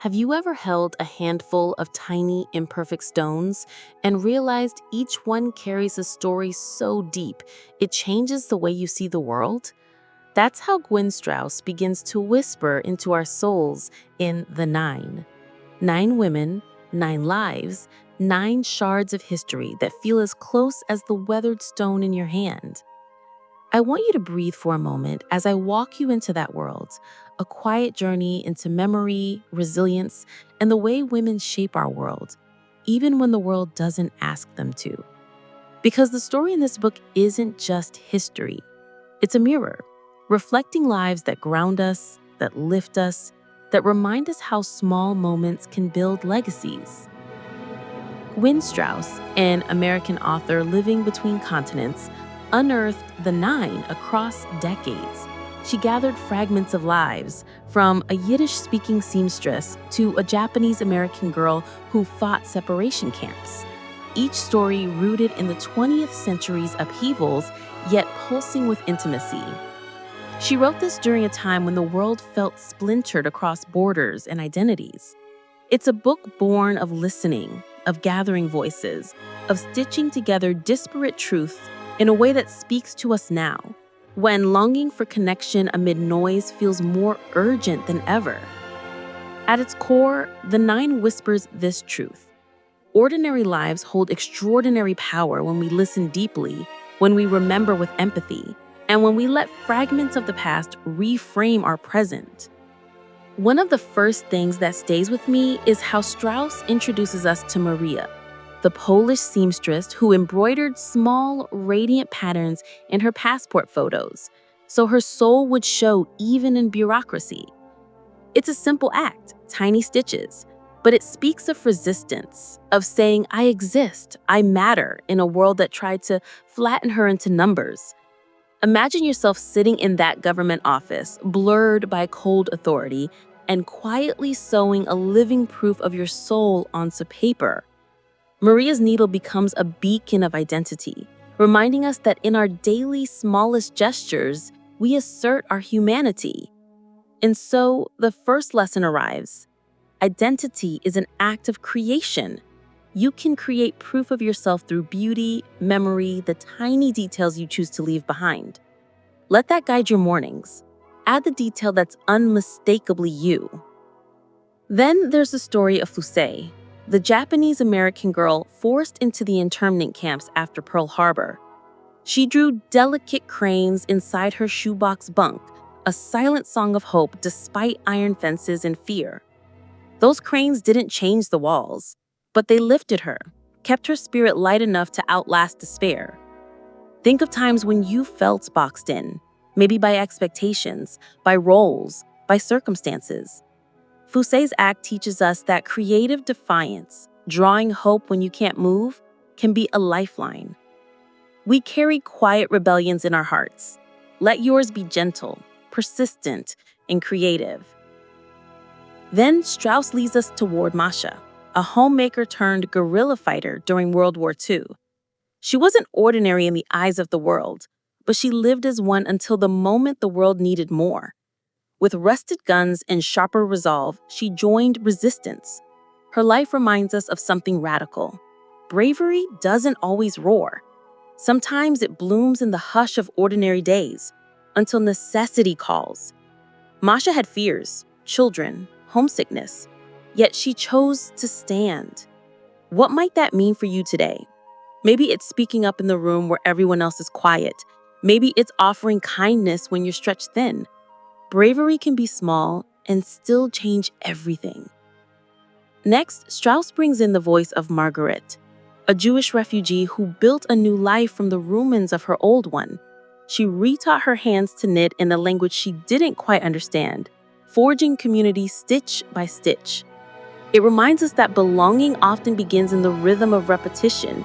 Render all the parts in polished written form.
Have you ever held a handful of tiny, imperfect stones and realized each one carries a story so deep it changes the way you see the world? That's how Gwen Strauss begins to whisper into our souls in The Nine. 9 women, 9 lives, 9 shards of history that feel as close as the weathered stone in your hand. I want you to breathe for a moment as I walk you into that world, a quiet journey into memory, resilience, and the way women shape our world, even when the world doesn't ask them to. Because the story in this book isn't just history, it's a mirror, reflecting lives that ground us, that lift us, that remind us how small moments can build legacies. Gwen Strauss, an American author living between continents, unearthed the nine across decades. She gathered fragments of lives, from a Yiddish-speaking seamstress to a Japanese-American girl who fought separation camps. Each story rooted in the 20th century's upheavals, yet pulsing with intimacy. She wrote this during a time when the world felt splintered across borders and identities. It's a book born of listening, of gathering voices, of stitching together disparate truths in a way that speaks to us now, when longing for connection amid noise feels more urgent than ever. At its core, The Nine whispers this truth. Ordinary lives hold extraordinary power when we listen deeply, when we remember with empathy, and when we let fragments of the past reframe our present. One of the first things that stays with me is how Strauss introduces us to Maria, the Polish seamstress who embroidered small, radiant patterns in her passport photos, so her soul would show even in bureaucracy. It's a simple act, tiny stitches, but it speaks of resistance, of saying, I exist, I matter, in a world that tried to flatten her into numbers. Imagine yourself sitting in that government office, blurred by cold authority, and quietly sewing a living proof of your soul onto paper. Maria's needle becomes a beacon of identity, reminding us that in our daily smallest gestures, we assert our humanity. And so, the first lesson arrives. Identity is an act of creation. You can create proof of yourself through beauty, memory, the tiny details you choose to leave behind. Let that guide your mornings. Add the detail that's unmistakably you. Then there's the story of Fusei, the Japanese-American girl forced into the internment camps after Pearl Harbor. She drew delicate cranes inside her shoebox bunk, a silent song of hope despite iron fences and fear. Those cranes didn't change the walls, but they lifted her, kept her spirit light enough to outlast despair. Think of times when you felt boxed in, maybe by expectations, by roles, by circumstances. Fusei's act teaches us that creative defiance, drawing hope when you can't move, can be a lifeline. We carry quiet rebellions in our hearts. Let yours be gentle, persistent, and creative. Then Strauss leads us toward Masha, a homemaker turned guerrilla fighter during World War II. She wasn't ordinary in the eyes of the world, but she lived as one until the moment the world needed more. With rusted guns and sharper resolve, she joined resistance. Her life reminds us of something radical. Bravery doesn't always roar. Sometimes it blooms in the hush of ordinary days, until necessity calls. Masha had fears, children, homesickness, yet she chose to stand. What might that mean for you today? Maybe it's speaking up in the room where everyone else is quiet. Maybe it's offering kindness when you're stretched thin. Bravery can be small and still change everything. Next, Strauss brings in the voice of Margaret, a Jewish refugee who built a new life from the ruins of her old one. She retaught her hands to knit in a language she didn't quite understand, forging community stitch by stitch. It reminds us that belonging often begins in the rhythm of repetition,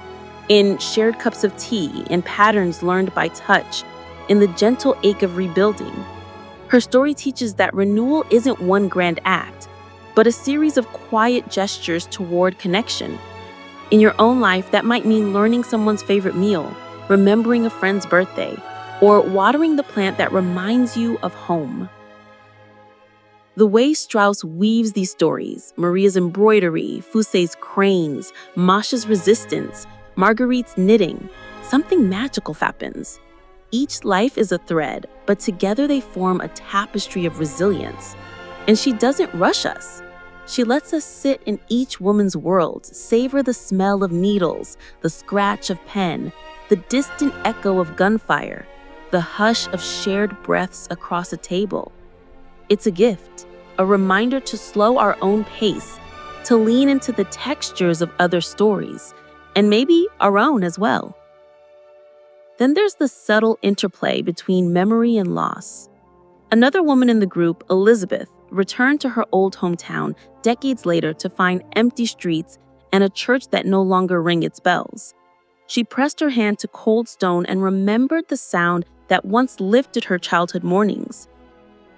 in shared cups of tea, in patterns learned by touch, in the gentle ache of rebuilding. Her story teaches that renewal isn't one grand act, but a series of quiet gestures toward connection. In your own life, that might mean learning someone's favorite meal, remembering a friend's birthday, or watering the plant that reminds you of home. The way Strauss weaves these stories, Maria's embroidery, Fusé's cranes, Masha's resistance, Marguerite's knitting, something magical happens. Each life is a thread, but together they form a tapestry of resilience. And she doesn't rush us. She lets us sit in each woman's world, savor the smell of needles, the scratch of pen, the distant echo of gunfire, the hush of shared breaths across a table. It's a gift, a reminder to slow our own pace, to lean into the textures of other stories, and maybe our own as well. Then there's the subtle interplay between memory and loss. Another woman in the group, Elizabeth, returned to her old hometown decades later to find empty streets and a church that no longer rang its bells. She pressed her hand to cold stone and remembered the sound that once lifted her childhood mornings.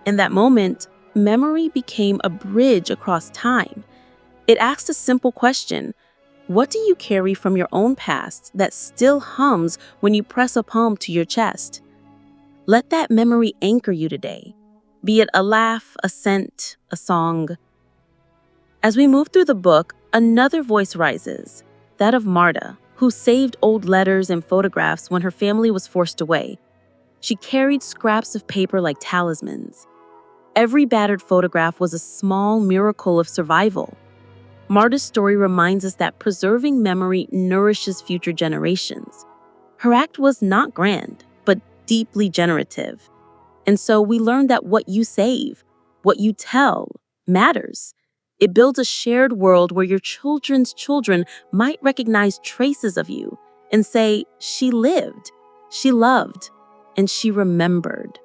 In that moment, memory became a bridge across time. It asked a simple question: what do you carry from your own past that still hums when you press a palm to your chest? Let that memory anchor you today, be it a laugh, a scent, a song. As we move through the book, another voice rises, that of Marta, who saved old letters and photographs when her family was forced away. She carried scraps of paper like talismans. Every battered photograph was a small miracle of survival. Marta's story reminds us that preserving memory nourishes future generations. Her act was not grand, but deeply generative. And so we learn that what you save, what you tell, matters. It builds a shared world where your children's children might recognize traces of you and say, she lived, she loved, and she remembered.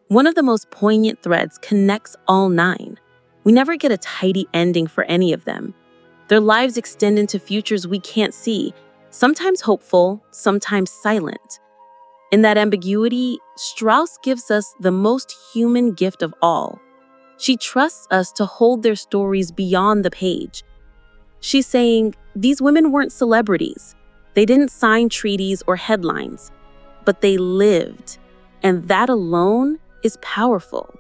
One of the most poignant threads connects all 9. We never get a tidy ending for any of them. Their lives extend into futures we can't see, sometimes hopeful, sometimes silent. In that ambiguity, Strauss gives us the most human gift of all. She trusts us to hold their stories beyond the page. She's saying, these women weren't celebrities. They didn't sign treaties or headlines, but they lived, and that alone is powerful.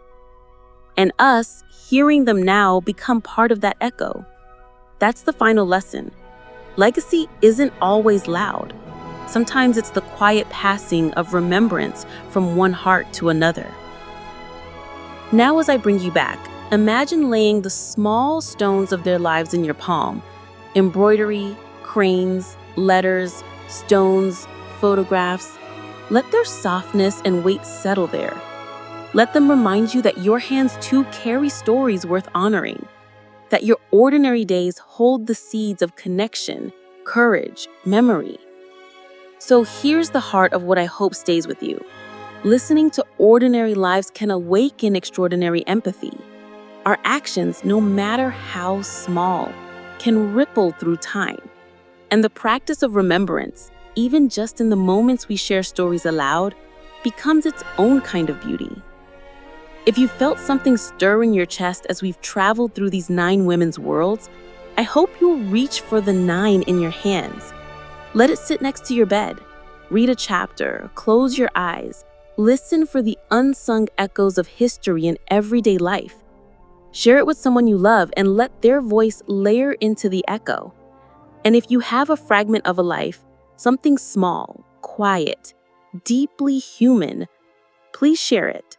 And us, hearing them now, become part of that echo. That's the final lesson. Legacy isn't always loud. Sometimes it's the quiet passing of remembrance from one heart to another. Now as I bring you back, imagine laying the small stones of their lives in your palm. Embroidery, cranes, letters, stones, photographs. Let their softness and weight settle there. Let them remind you that your hands too carry stories worth honoring, that your ordinary days hold the seeds of connection, courage, memory. So here's the heart of what I hope stays with you. Listening to ordinary lives can awaken extraordinary empathy. Our actions, no matter how small, can ripple through time. And the practice of remembrance, even just in the moments we share stories aloud, becomes its own kind of beauty. If you felt something stir in your chest as we've traveled through these 9 women's worlds, I hope you'll reach for the 9 in your hands. Let it sit next to your bed. Read a chapter, close your eyes, listen for the unsung echoes of history in everyday life. Share it with someone you love and let their voice layer into the echo. And if you have a fragment of a life, something small, quiet, deeply human, please share it.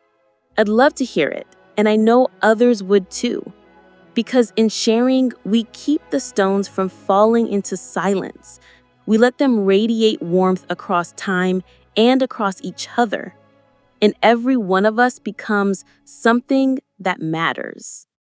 I'd love to hear it, and I know others would too. Because in sharing, we keep the stones from falling into silence. We let them radiate warmth across time and across each other. And every one of us becomes something that matters.